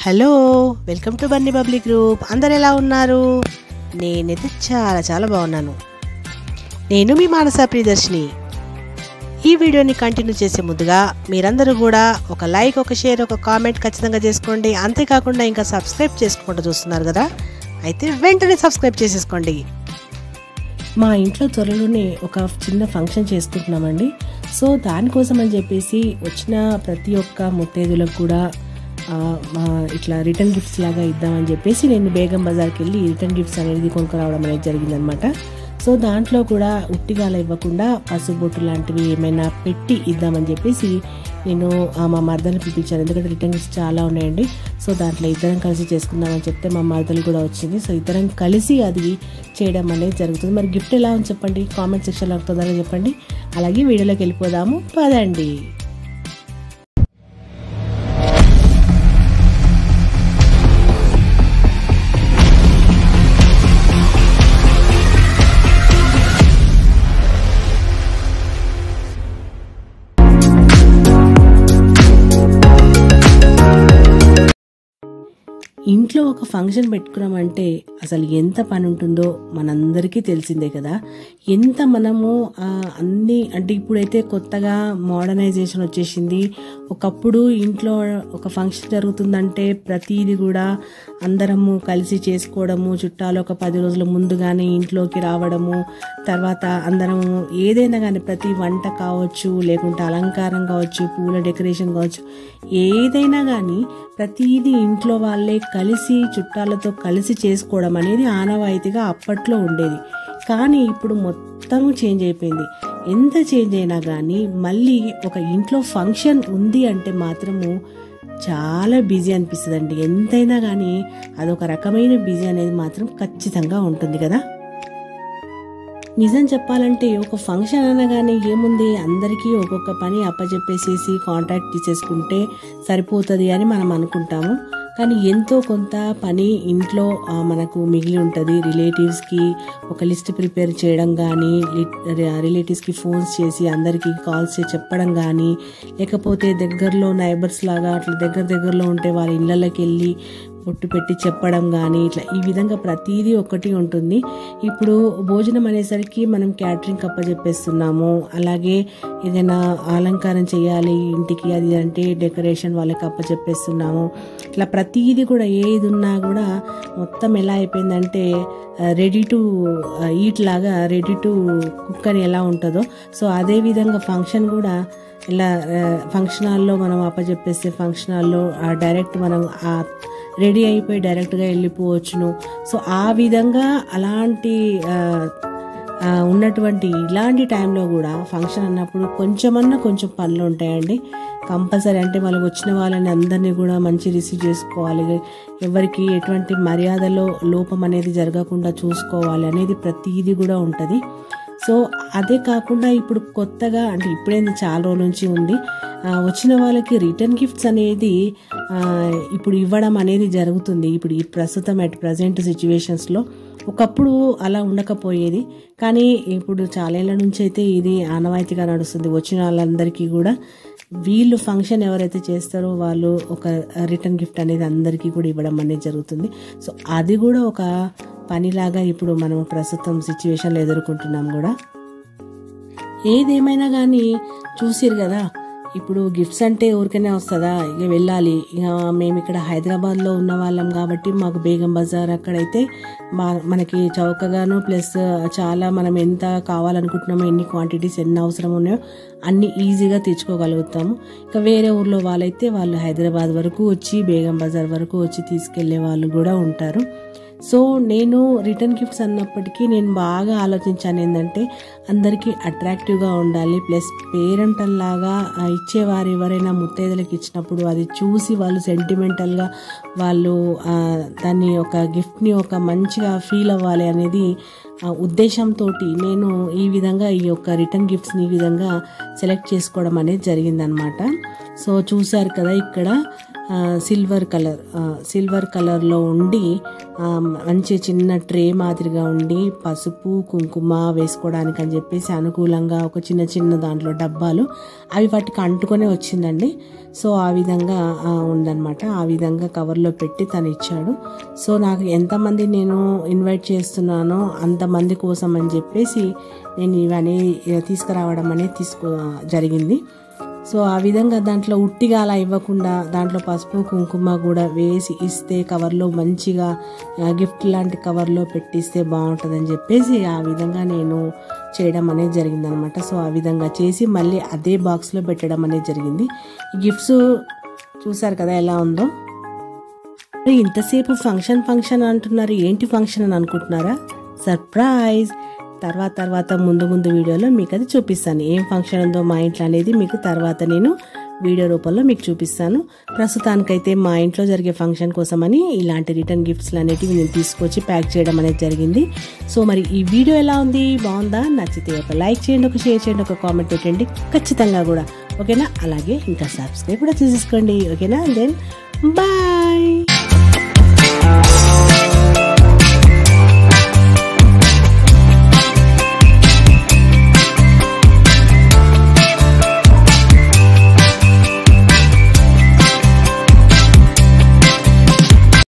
Hello, welcome to Bunny public group. అందరు ఎలా ఉన్నారు? నేనైతే చాలా బాగున్నాను. నేను మీ మానస ప్రియదర్శిని. ఈ వీడియోని కంటిన్యూ చేసే ముందుగా మీరందరూ కూడా ఒక లైక్, ఒక షేర్, ఒక కామెంట్ ఖచ్చితంగా చేసుకోండి. అంతేకాకుండా ఇంకా సబ్స్క్రైబ్ చేసుకోకుండా చూస్తున్నారు కదా, అయితే వెంటనే సబ్స్క్రైబ్ చేసేసుకోండి. మా ఇంట్లో త్వరలోనే ఒక చిన్న ఫంక్షన్ చేసుకుంటున్నామండి. సో దానికోసం అని చెప్పేసి వచ్చిన ప్రతి ఒక్క ముత్తైదులకు కూడా ఇట్లా రిటర్న్ గిఫ్ట్స్ లాగా ఇద్దామని చెప్పేసి నేను బేగం బజార్కి వెళ్ళి రిటర్న్ గిఫ్ట్స్ అనేది కొనుక్కరావడం అనేది జరిగిందనమాట. సో దాంట్లో కూడా ఉట్టిగాల ఇవ్వకుండా పసుబొట్టు లాంటివి ఏమైనా పెట్టి ఇద్దామని చెప్పేసి నేను మా మరదలు పిలిపించాను. ఎందుకంటే రిటర్న్ గిఫ్ట్స్ చాలా ఉన్నాయండి. సో దాంట్లో ఇద్దరం కలిసి చేసుకుందామని చెప్తే మా మరదలు కూడా వచ్చింది. సో ఇద్దరం కలిసి అది చేయడం అనేది జరుగుతుంది. మరి గిఫ్ట్ ఎలా ఉంది చెప్పండి, కామెంట్ సెక్షన్లో అవుతుందని చెప్పండి. అలాగే వీడియోలోకి వెళ్ళిపోదాము పదండి. ఇంట్లో ఒక ఫంక్షన్ పెట్టుకున్నామంటే అసలు ఎంత పని ఉంటుందో మనందరికీ తెలిసిందే కదా. ఎంత మనము అన్నీ అంటే ఇప్పుడైతే కొత్తగా మోడర్నైజేషన్ వచ్చేసింది. ఒకప్పుడు ఇంట్లో ఒక ఫంక్షన్ జరుగుతుందంటే ప్రతిదీ కూడా అందరము కలిసి చేసుకోవడము, చుట్టాలు ఒక 10 రోజుల ముందుగానే ఇంట్లోకి రావడము, తర్వాత అందరము ఏదైనా కానీ ప్రతి వంట కావచ్చు, లేకుంటే అలంకారం కావచ్చు, పూల డెకరేషన్ కావచ్చు, ఏదైనా కానీ ప్రతిదీ ఇంట్లో వాళ్ళే కలిసి చుట్టాలతో కలిసి చేసుకోవడం అనేది ఆనవాయితీగా అప్పట్లో ఉండేది. కానీ ఇప్పుడు మొత్తం చేంజ్ అయిపోయింది. ఎంత చేంజ్ అయినా కానీ మళ్ళీ ఒక ఇంట్లో ఫంక్షన్ ఉంది అంటే మాత్రము చాలా బిజీ అనిపిస్తుందండి. ఎంతైనా కానీ అదొక రకమైన బిజీ అనేది మాత్రం ఖచ్చితంగా ఉంటుంది కదా. నిజం చెప్పాలంటే ఒక ఫంక్షన్ అనగానే ఏముంది, అందరికీ ఒక్కొక్క పని అప్పచెప్పేసేసి కాంట్రాక్ట్ తీసేసుకుంటే సరిపోతుంది అని మనం అనుకుంటాము. కానీ ఎంతో కొంత పని ఇంట్లో మనకు మిగిలి ఉంటుంది. రిలేటివ్స్కి ఒక లిస్ట్ ప్రిపేర్ చేయడం కానీ, రిలేటివ్స్కి ఫోన్స్ చేసి అందరికీ కాల్స్ చేసి చెప్పడం కానీ, లేకపోతే దగ్గరలో నైబర్స్ లాగా అట్లా దగ్గరలో ఉంటే వాళ్ళ ఇళ్ళకి వెళ్ళి పొట్టు పెట్టి చెప్పడం కానీ, ఇట్లా ఈ విధంగా ప్రతిదీ ఒకటి ఉంటుంది. ఇప్పుడు భోజనం అనేసరికి మనం క్యాటరింగ్ అప్పచెప్పేస్తున్నాము. అలాగే ఏదైనా అలంకారం చేయాలి ఇంటికి, అది అంటే డెకరేషన్ వాళ్ళకి అప్పచెప్పేస్తున్నాము. ఇట్లా ప్రతిదీ కూడా ఏది ఉన్నా కూడా మొత్తం ఎలా అయిపోయిందంటే రెడీ టు ఈట్ లాగా, రెడీ టు కుక్ అని ఎలా ఉంటుందో, సో అదే విధంగా ఫంక్షన్ కూడా ఇలా ఫంక్షన్ హాల్లో మనం అప్పచెప్పేస్తే ఫంక్షన్ హాల్లో డైరెక్ట్ మనం రెడీ అయిపోయి డైరెక్ట్గా వెళ్ళిపోవచ్చును. సో ఆ విధంగా అలాంటి ఉన్నటువంటి ఇలాంటి టైంలో కూడా ఫంక్షన్ అన్నప్పుడు కొంచెం పనులు ఉంటాయండి కంపల్సరీ. అంటే వాళ్ళకి వచ్చిన వాళ్ళని అందరినీ కూడా మంచి రిసీవ్ చేసుకోవాలి, ఎవరికి ఎటువంటి మర్యాదలో లోపం అనేది జరగకుండా చూసుకోవాలి అనేది ప్రతిదీ కూడా ఉంటుంది. సో అదే కాకుండా ఇప్పుడు కొత్తగా అంటే ఇప్పుడైంది చాలా రోజుల నుంచి ఉంది, వచ్చిన వాళ్ళకి రిటర్న్ గిఫ్ట్స్ అనేది ఇప్పుడు ఇవ్వడం అనేది జరుగుతుంది. ఇప్పుడు ఈ ప్రస్తుతం ప్రజెంట్ సిచ్యువేషన్స్లో ఒకప్పుడు అలా ఉండకపోయేది, కానీ ఇప్పుడు చాలా ఏళ్ళ నుంచి అయితే ఇది ఆనవాయితీగా నడుస్తుంది. వచ్చిన వాళ్ళందరికీ కూడా వీళ్ళు ఫంక్షన్ ఎవరైతే చేస్తారో వాళ్ళు ఒక రిటర్న్ గిఫ్ట్ అనేది అందరికీ కూడా ఇవ్వడం అనేది జరుగుతుంది. సో అది కూడా ఒక పనిలాగా ఇప్పుడు మనం ప్రస్తుతం సిచ్యువేషన్లో ఎదుర్కొంటున్నాం కూడా. ఏదేమైనా కానీ చూసిరు కదా, ఇప్పుడు గిఫ్ట్స్ అంటే ఊరికనే వస్తుందా, ఇక వెళ్ళాలి. ఇక మేము ఇక్కడ హైదరాబాద్లో ఉన్న వాళ్ళం కాబట్టి మాకు బేగం బజార్ అక్కడైతే మనకి చౌకగాను, ప్లస్ చాలా మనం ఎంత కావాలనుకుంటున్నామో, ఎన్ని క్వాంటిటీస్ ఎన్ని అవసరం ఉన్నాయో అన్ని ఈజీగా తెచ్చుకోగలుగుతాము. ఇక వేరే ఊర్లో వాళ్ళైతే వాళ్ళు హైదరాబాద్ వరకు వచ్చి, బేగం బజార్ వరకు వచ్చి తీసుకెళ్లే వాళ్ళు కూడా ఉంటారు. సో నేను రిటర్న్ గిఫ్ట్స్ అన్నప్పటికీ నేను బాగా ఆలోచించాను ఏంటంటే అందరికీ అట్రాక్టివ్గా ఉండాలి, ప్లస్ పేరెంటల్ లాగా ఇచ్చేవారు ఎవరైనా ముత్తైదులకు ఇచ్చినప్పుడు అది చూసి వాళ్ళు సెంటిమెంటల్గా వాళ్ళు దాన్ని ఒక గిఫ్ట్ని ఒక మంచిగా ఫీల్ అవ్వాలి అనేది ఉద్దేశంతో నేను ఈ విధంగా ఈ యొక్క రిటర్న్ గిఫ్ట్స్ని ఈ విధంగా సెలెక్ట్ చేసుకోవడం అనేది జరిగిందనమాట. సో చూసారు కదా, ఇక్కడ సిల్వర్ కలర్లో ఉండి మంచి చిన్న ట్రే మాదిరిగా ఉండి పసుపు కుంకుమ వేసుకోవడానికి అని చెప్పేసి అనుకూలంగా ఒక చిన్న దాంట్లో డబ్బాలు అవి వాటికి అంటుకొనే వచ్చిందండి. సో ఆ విధంగా ఉందన్నమాట. ఆ విధంగా కవర్లో పెట్టి తను ఇచ్చాడు. సో నాకు ఎంతమంది నేను ఇన్వైట్ చేస్తున్నానో అంతమంది కోసం అని చెప్పేసి నేను ఇవన్నీ తీసుకురావడం అనేది జరిగింది. సో ఆ విధంగా దాంట్లో ఉట్టిగా అలా ఇవ్వకుండా దాంట్లో పసుపు కుంకుమ కూడా వేసి ఇస్తే కవర్లో మంచిగా గిఫ్ట్ లాంటి కవర్లో పెట్టిస్తే బాగుంటుందని చెప్పేసి ఆ విధంగా నేను చేయడం అనేది జరిగిందనమాట. సో ఆ విధంగా చేసి మళ్ళీ అదే బాక్స్లో పెట్టడం అనేది జరిగింది. ఈ గిఫ్ట్స్ చూసారు కదా ఎలా ఉందో. ఇంతసేపు ఫంక్షన్ అంటున్నారు, ఏంటి ఫంక్షన్ అని అనుకుంటున్నారా? సర్ప్రైజ్. తర్వాత ముందు వీడియోలో మీకు అది చూపిస్తాను. ఏం ఫంక్షన్ ఉందో మా ఇంట్లో అనేది మీకు తర్వాత నేను వీడియో రూపంలో మీకు చూపిస్తాను. ప్రస్తుతానికైతే మా ఇంట్లో జరిగే ఫంక్షన్ కోసమని ఇలాంటి రిటర్న్ గిఫ్ట్స్లు అనేటివి నేను తీసుకొచ్చి ప్యాక్ చేయడం అనేది జరిగింది. సో మరి ఈ వీడియో ఎలా ఉంది, బాగుందా? నచ్చితే ఒక లైక్ చేయండి, ఒక షేర్ చేయండి, ఒక కామెంట్ పెట్టండి ఖచ్చితంగా కూడా, ఓకేనా? అలాగే ఇంకా సబ్స్క్రైబ్ కూడా చేసేసుకోండి, ఓకేనా? Then bye.